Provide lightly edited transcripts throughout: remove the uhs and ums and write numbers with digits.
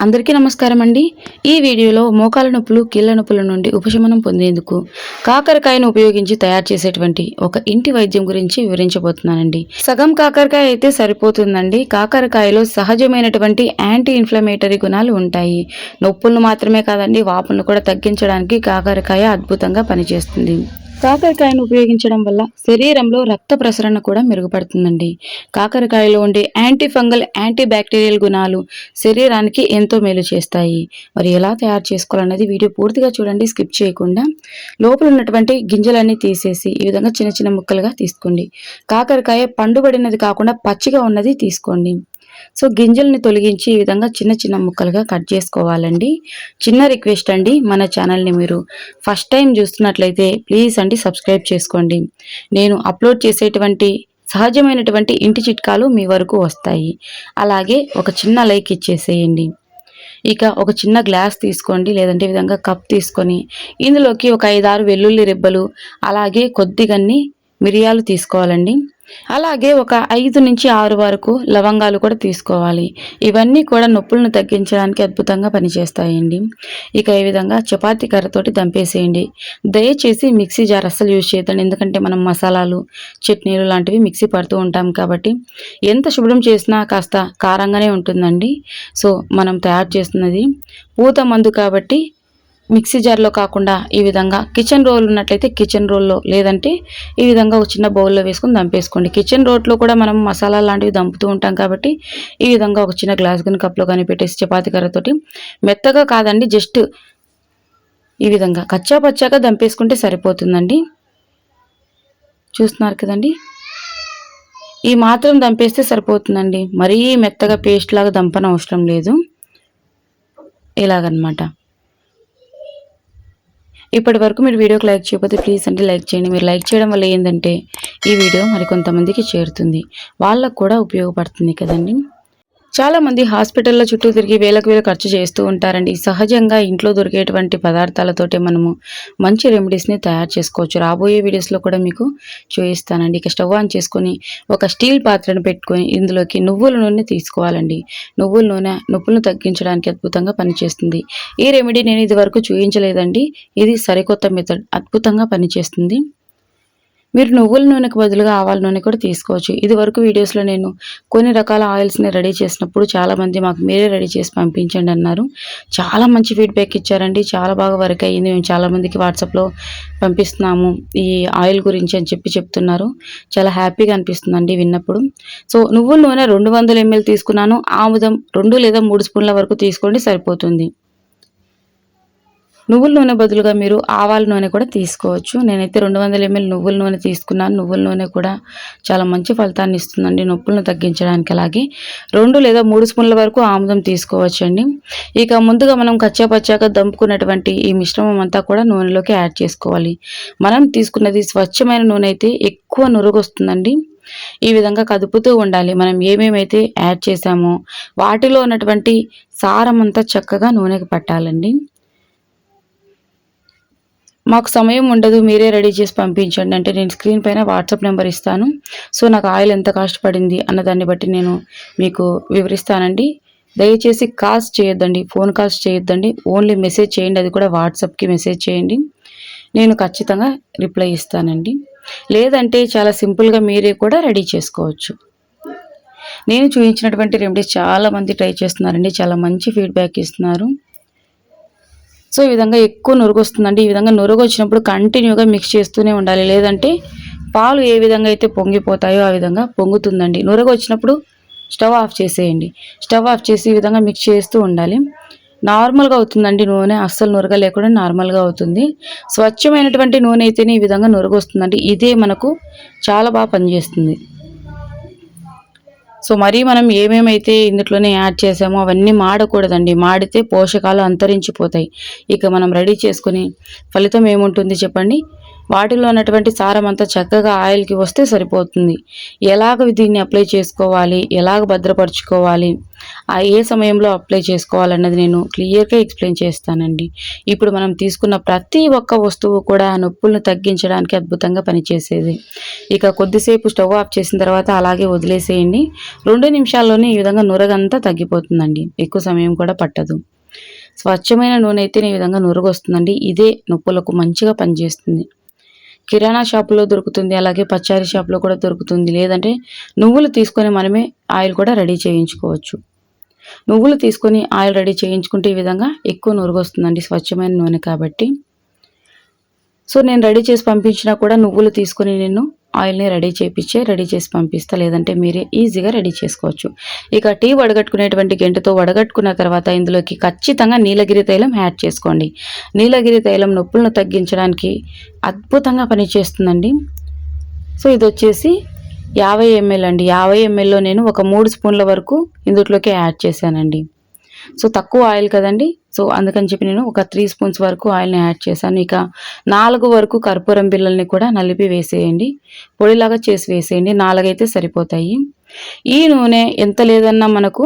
అందరికీ నమస్కారం అండి. ఈ వీడియోలో మోకాల నొప్పులు, కీళ్ళ నొప్పుల నుండి ఉపశమనం పొందేందుకు కాకరకాయను ఉపయోగించి తయారు చేసేటువంటి ఒక ఇంటి వైద్యం గురించి వివరించబోతున్నానండి. సగం కాకరకాయ అయితే సరిపోతుందండి. కాకరకాయలో సహజమైనటువంటి యాంటీ ఇన్ఫ్లమేటరీ గుణాలు ఉంటాయి. నొప్పులను మాత్రమే కాదండి, వాపులను కూడా తగ్గించడానికి కాకరకాయ అద్భుతంగా పనిచేస్తుంది. కాకరకాయను ఉపయోగించడం వల్ల శరీరంలో రక్త ప్రసరణ కూడా మెరుగుపడుతుందండి. కాకరకాయలో ఉండే యాంటీ ఫంగల్, యాంటీ బ్యాక్టీరియల్ గుణాలు శరీరానికి ఎంతో మేలు చేస్తాయి. మరి ఎలా తయారు చేసుకోవాలన్నది వీడియో పూర్తిగా చూడండి, స్కిప్ చేయకుండా. లోపల ఉన్నటువంటి గింజలన్నీ తీసేసి ఈ విధంగా చిన్న చిన్న ముక్కలుగా తీసుకోండి. కాకరకాయ పండుబడినది కాకుండా పచ్చిగా ఉన్నది తీసుకోండి. సో గింజల్ని తొలగించి ఈ విధంగా చిన్న చిన్న ముక్కలుగా కట్ చేసుకోవాలండి. చిన్న రిక్వెస్ట్ అండి, మన ఛానల్ని మీరు ఫస్ట్ టైం చూస్తున్నట్లయితే ప్లీజ్ అండి సబ్స్క్రైబ్ చేసుకోండి. నేను అప్లోడ్ చేసేటువంటి సహజమైనటువంటి ఇంటి చిట్కాలు మీ వరకు వస్తాయి. అలాగే ఒక చిన్న లైక్ ఇచ్చేసేయండి. ఇక ఒక చిన్న గ్లాస్ తీసుకోండి, లేదంటే ఈ విధంగా కప్ తీసుకొని ఇందులోకి ఒక 5-6 వెల్లుల్లి రెబ్బలు, అలాగే కొద్దిగన్ని మిరియాలు తీసుకోవాలండి. అలాగే ఒక 5 నుంచి 6 వరకు లవంగాలు కూడా తీసుకోవాలి. ఇవన్నీ కూడా నొప్పులను తగ్గించడానికి అద్భుతంగా పనిచేస్తాయండి. ఇక ఈ విధంగా చపాతీ కర్రతోటి దంపేసేయండి. దయచేసి మిక్సీ జార్ అస్సలు యూజ్ చేయొద్దండి, ఎందుకంటే మనం మసాలాలు, చట్నీలు లాంటివి మిక్సీ పడుతూ ఉంటాం కాబట్టి ఎంత శుభ్రం చేసినా కాస్త కారంగానే ఉంటుందండి. సో మనం తయారు చేస్తున్నది పూత మందు కాబట్టి మిక్సీ జార్లో కాకుండా ఈ విధంగా కిచెన్ రోల్ ఉన్నట్లయితే కిచెన్ రోల్లో, లేదంటే ఈ విధంగా ఒక చిన్న బౌల్లో వేసుకొని దంపేసుకోండి. కిచెన్ రోట్లో కూడా మనం మసాలా లాంటివి దంపుతూ ఉంటాం కాబట్టి ఈ విధంగా ఒక చిన్న గ్లాస్ కానీ కప్లో కానీ పెట్టేసి చపాతీ కర్రతోటి మెత్తగా కాదండి, జస్ట్ ఈ విధంగా కచ్చా పచ్చాగా దంపేసుకుంటే సరిపోతుందండి. చూస్తున్నారు కదండి, ఈ మాత్రం దంపేస్తే సరిపోతుందండి. మరీ మెత్తగా పేస్ట్ లాగా దంపన అవసరం లేదు. ఇలాగనమాట. ఇప్పటి వరకు మీరు వీడియోకి లైక్ చేయకపోతే ప్లీజ్ అంటే లైక్ చేయండి. మీరు లైక్ చేయడం వల్ల ఏంటంటే ఈ వీడియో మరికొంతమందికి చేరుతుంది, వాళ్ళకు కూడా ఉపయోగపడుతుంది కదండి. చాలామంది హాస్పిటల్లో చుట్టూ తిరిగి వేలకు వేలు ఖర్చు చేస్తూ ఉంటారండి. సహజంగా ఇంట్లో దొరికేటువంటి పదార్థాలతోటే మనము మంచి రెమెడీస్ని తయారు చేసుకోవచ్చు. రాబోయే వీడియోస్లో కూడా మీకు చూపిస్తానండి. ఇక స్టవ్ ఆన్ చేసుకొని ఒక స్టీల్ పాత్రను పెట్టుకొని ఇందులోకి నువ్వుల నూనె తీసుకోవాలండి. నువ్వుల నూనె నొప్పులను తగ్గించడానికి అద్భుతంగా పనిచేస్తుంది. ఈ రెమెడీ నేను ఇది వరకు చూపించలేదండి, ఇది సరికొత్త మెథడ్, అద్భుతంగా పనిచేస్తుంది. మీరు నువ్వుల నూనెకు బదులుగా ఆవాల నూనె కూడా తీసుకోవచ్చు. ఇది వరకు వీడియోస్లో నేను కొన్ని రకాల ఆయిల్స్ని రెడీ చేసినప్పుడు చాలామంది మాకు మీరే రెడీ చేసి పంపించండి అన్నారు. చాలా మంచి ఫీడ్బ్యాక్ ఇచ్చారండి, చాలా బాగా వర్క్ అయ్యింది, మేము చాలామందికి వాట్సాప్లో పంపిస్తున్నాము ఈ ఆయిల్ గురించి అని చెప్తున్నారు. చాలా హ్యాపీగా అనిపిస్తుందండి విన్నప్పుడు. సో నువ్వుల నూనె 200 ml తీసుకున్నాను. ఆముదం 2 లేదా 3 స్పూన్ల వరకు తీసుకోండి, సరిపోతుంది. నువ్వుల నూనె బదులుగా మీరు ఆవాల నూనె కూడా తీసుకోవచ్చు. నేనైతే 200 ml నువ్వుల నూనె తీసుకున్నాను. నువ్వుల నూనె కూడా చాలా మంచి ఫలితాన్ని ఇస్తుందండి నొప్పులను తగ్గించడానికి. అలాగే 2 లేదా 3 స్పూన్ల వరకు ఆముదం తీసుకోవచ్చండి. ఇక ముందుగా మనం కచ్చాపచ్చాగా దంపుకున్నటువంటి ఈ మిశ్రమం అంతా కూడా నూనెలోకి యాడ్ చేసుకోవాలి. మనం తీసుకున్నది స్వచ్ఛమైన నూనె అయితే ఎక్కువ నురుగొస్తుందండి. ఈ విధంగా కదుపుతూ ఉండాలి. మనం ఏమేమైతే యాడ్ చేసామో వాటిలో ఉన్నటువంటి సారం అంతా చక్కగా నూనెకి పట్టాలండి. మాకు సమయం ఉండదు, మీరే రెడీ చేసి పంపించండి అంటే నేను స్క్రీన్ పైన వాట్సాప్ నెంబర్ ఇస్తాను. సో నాకు ఆయిల్ ఎంత కాస్ట్ పడింది అన్నదాన్ని బట్టి నేను మీకు వివరిస్తానండి. దయచేసి కాల్స్ చేయొద్దండి, ఫోన్ కాల్స్ చేయొద్దండి, ఓన్లీ మెసేజ్ చేయండి. అది కూడా వాట్సాప్కి మెసేజ్ చేయండి, నేను ఖచ్చితంగా రిప్లై ఇస్తానండి. లేదంటే చాలా సింపుల్గా మీరే కూడా రెడీ చేసుకోవచ్చు. నేను చూపించినటువంటి రెమెడీస్ చాలామంది ట్రై చేస్తున్నారండి, చాలా మంచి ఫీడ్బ్యాక్ ఇస్తున్నారు. సో ఈ విధంగా ఎక్కువ నురుగు వస్తుందండి. ఈ విధంగా నురుగు వచ్చినప్పుడు కంటిన్యూగా మిక్స్ చేస్తూనే ఉండాలి, లేదంటే పాలు ఏ విధంగా అయితే పొంగిపోతాయో ఆ విధంగా పొంగుతుందండి. నురుగు వచ్చినప్పుడు స్టవ్ ఆఫ్ చేసేయండి. స్టవ్ ఆఫ్ చేసి ఈ విధంగా మిక్స్ చేస్తూ ఉండాలి. నార్మల్గా అవుతుందండి నూనె, అస్సలు నురగ లేకుండా నార్మల్గా అవుతుంది. స్వచ్ఛమైనటువంటి నూనె అయితేనే ఈ విధంగా నురుగు వస్తుందండి. ఇదే మనకు చాలా బాగా పనిచేస్తుంది. సో మరీ మనం ఏమేమైతే ఇందులోనే యాడ్ చేసామో అవన్నీ మాడకూడదండి, మాడితే పోషకాలు అంతరించిపోతాయి. ఇక మనం రెడీ చేసుకుని ఫలితం ఏముంటుంది చెప్పండి, వాటిలో ఉన్నటువంటి సారం అంతా చక్కగా ఆయిల్కి వస్తే సరిపోతుంది. ఎలాగ దీన్ని అప్లై చేసుకోవాలి, ఎలాగ భద్రపరచుకోవాలి, ఏ సమయంలో అప్లై చేసుకోవాలన్నది నేను క్లియర్గా ఎక్స్ప్లెయిన్ చేస్తానండి. ఇప్పుడు మనం తీసుకున్న ప్రతి ఒక్క వస్తువు కూడా నొప్పులను తగ్గించడానికి అద్భుతంగా పనిచేసేది. ఇక కొద్దిసేపు స్టవ్ ఆఫ్ చేసిన తర్వాత అలాగే వదిలేసేయండి. 2 నిమిషాల్లోనే ఈ విధంగా నురగంతా తగ్గిపోతుందండి. ఎక్కువ సమయం కూడా పట్టదు. స్వచ్ఛమైన నూనె అయితేనే ఈ విధంగా నురుగొస్తుందండి. ఇదే నొప్పులకు మంచిగా పనిచేస్తుంది. కిరాణా షాపులో దొరుకుతుంది, అలాగే పచారీ షాపులో కూడా దొరుకుతుంది. లేదంటే నువ్వులు తీసుకొని మనమే ఆయిల్ కూడా రెడీ చేయించుకోవచ్చు. నువ్వులు తీసుకొని ఆయిల్ రెడీ చేయించుకుంటే ఈ విధంగా ఎక్కువ నురుగొస్తుందండి, స్వచ్ఛమైన నూనె కాబట్టి. సో నేను రెడీ చేసి పంపించినా కూడా నువ్వులు తీసుకొని నేను ఆయిల్ని రెడీ చేసి పంపిస్తా. లేదంటే మీరే ఈజీగా రెడీ చేసుకోవచ్చు. ఇక టీ వడగట్టుకునేటువంటి గెంటుతో వడగట్టుకున్న తర్వాత ఇందులోకి ఖచ్చితంగా నీలగిరి తైలం యాడ్ చేసుకోండి. నీలగిరి తైలం నొప్పులను తగ్గించడానికి అద్భుతంగా పనిచేస్తుందండి. సో ఇది వచ్చేసి 50 ml అండి. 50 mlలో నేను ఒక 3 స్పూన్ల వరకు ఇందులోకి యాడ్ చేశానండి. సో తక్కువ ఆయిల్ కదండి, సో అందుకని చెప్పి నేను ఒక 3 స్పూన్స్ వరకు ఆయిల్ని యాడ్ చేశాను. ఇక 4 వరకు కర్పూరం బిళ్ళల్ని కూడా నలిపి వేసేయండి. పొడిలాగా చేసి వేసేయండి. 4 అయితే సరిపోతాయి. ఈ నూనె ఎంత లేదన్నా మనకు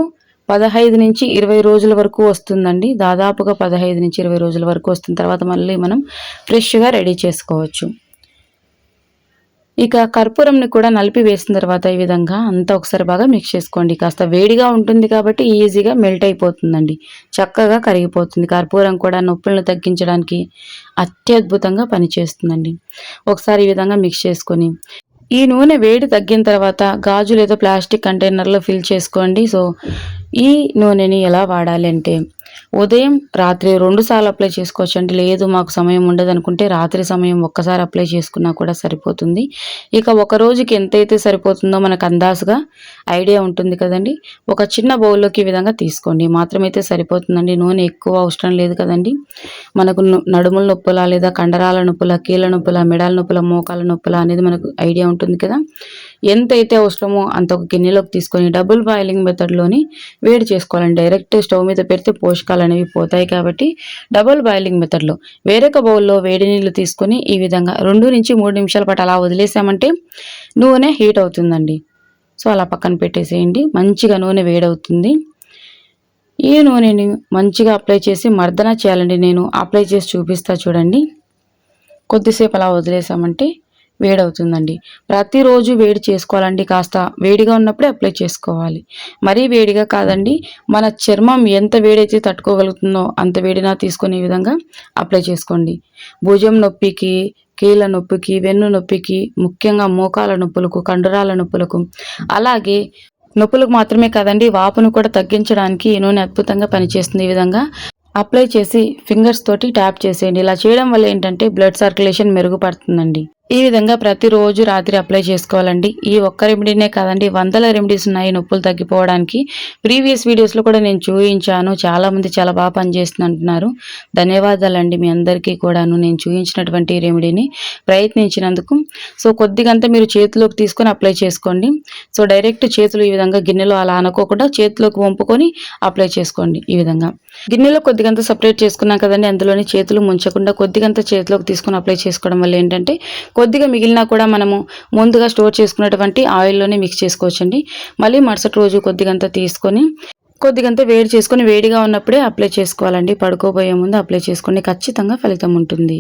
15 నుంచి 20 రోజుల వరకు వస్తుందండి. దాదాపుగా 15 నుంచి 20 రోజుల వరకు వస్తున్న తర్వాత మళ్ళీ మనం ఫ్రెష్గా రెడీ చేసుకోవచ్చు. ఇక కర్పూరంని కూడా నలిపి వేసిన తర్వాత ఈ విధంగా అంతా ఒకసారి బాగా మిక్స్ చేసుకోండి. కాస్త వేడిగా ఉంటుంది కాబట్టి ఈజీగా మెల్ట్ అయిపోతుందండి, చక్కగా కరిగిపోతుంది. కర్పూరం కూడా నొప్పులను తగ్గించడానికి అత్యద్భుతంగా పనిచేస్తుందండి. ఒకసారి ఈ విధంగా మిక్స్ చేసుకొని ఈ నూనె వేడి తగ్గిన తర్వాత గాజు లేదా ప్లాస్టిక్ కంటైనర్లో ఫిల్ చేసుకోండి. సో ఈ నూనెని ఎలా వాడాలి అంటే ఉదయం రాత్రి 2 సార్లు అప్లై చేసుకోవచ్చు అండి. లేదు మాకు సమయం ఉండదు అనుకుంటే రాత్రి సమయం ఒక్కసారి అప్లై చేసుకున్నా కూడా సరిపోతుంది. ఇక ఒక రోజుకి ఎంతైతే సరిపోతుందో మనకు అందాజుగా ఐడియా ఉంటుంది కదండి. ఒక చిన్న బౌల్లోకి ఈ విధంగా తీసుకోండి, మాత్రమైతే సరిపోతుందండి. నూనె ఎక్కువ అవసరం లేదు కదండి. మనకు నడుముల నొప్పుల లేదా కండరాల నొప్పుల, కీళ్ళ నొప్పుల, మెడాల నొప్పుల, మోకాల నొప్పుల అనేది మనకు ఐడియా ఉంటుంది కదా. ఎంతైతే అవసరమో అంత ఒక గిన్నెలోకి తీసుకొని డబుల్ బాయిలింగ్ మెథడ్లోని వేడి చేసుకోవాలండి. డైరెక్ట్ స్టవ్ మీద పెడితే పోషకాలు అనేవి పోతాయి కాబట్టి డబుల్ బాయిలింగ్ మెథడ్లో వేరొక బౌల్లో వేడి నీళ్ళు తీసుకొని ఈ విధంగా 2 నుంచి 3 నిమిషాల పాటు అలా వదిలేసామంటే నూనె హీట్ అవుతుందండి. సో అలా పక్కన పెట్టేసేయండి. మంచిగా నూనె వేడవుతుంది. ఈ నూనెని మంచిగా అప్లై చేసి మర్దన చేయాలండి. నేను అప్లై చేసి చూపిస్తా చూడండి. కొద్దిసేపు అలా వదిలేసామంటే వేడవుతుందండి. ప్రతిరోజు వేడి చేసుకోవాలండి. కాస్త వేడిగా ఉన్నప్పుడే అప్లై చేసుకోవాలి, మరీ వేడిగా కాదండి. మన చర్మం ఎంత వేడైతే తట్టుకోగలుగుతుందో అంత వేడినా తీసుకొని ఈ విధంగా అప్లై చేసుకోండి. భుజం నొప్పికి, కీళ్ళ నొప్పికి, వెన్ను నొప్పికి, ముఖ్యంగా మోకాల నొప్పులకు, కండరాల నొప్పులకు, అలాగే నొప్పులకు మాత్రమే కాదండి వాపును కూడా తగ్గించడానికి ఈ నూనె అద్భుతంగా పనిచేస్తుంది. ఈ విధంగా అప్లై చేసి ఫింగర్స్ తోటి ట్యాప్ చేసేయండి. ఇలా చేయడం వల్ల ఏంటంటే బ్లడ్ సర్క్యులేషన్ మెరుగుపడుతుందండి. ఈ విధంగా ప్రతిరోజు రాత్రి అప్లై చేసుకోవాలండి. ఈ ఒక్క రెమెడీనే కాదండి, వందల రెమెడీస్ ఉన్నాయి నొప్పులు తగ్గిపోవడానికి. ప్రీవియస్ వీడియోస్లో కూడా నేను చూపించాను. చాలామంది చాలా బాగా పనిచేస్తుంది అంటున్నారు. ధన్యవాదాలండి మీ అందరికీ కూడాను నేను చూపించినటువంటి రెమెడీని ప్రయత్నించినందుకు. సో కొద్దిగంతా మీరు చేతిలోకి తీసుకొని అప్లై చేసుకోండి. సో డైరెక్ట్ చేతులు ఈ విధంగా గిన్నెలో అలా అనుకోకుండా చేతిలోకి వంపుకొని అప్లై చేసుకోండి. ఈ విధంగా గిన్నెలో కొద్దిగంత సపరేట్ చేసుకున్నాం కదండి, అందులోని చేతులు ముంచకుండా కొద్దిగంత చేతిలోకి తీసుకొని అప్లై చేసుకోవడం వల్ల ఏంటంటే కొద్దిగా మిగిలినా కూడా మనము ముందుగా స్టోర్ చేసుకున్నటువంటి ఆయిల్లోనే మిక్స్ చేసుకోవచ్చండి. మళ్ళీ మరుసటి రోజు కొద్దిగంత తీసుకొని కొద్దిగంత వేడి చేసుకొని వేడిగా ఉన్నప్పుడే అప్లై చేసుకోవాలండి. పడుకోబోయే ముందు అప్లై చేసుకోండి, ఖచ్చితంగా ఫలితం ఉంటుంది.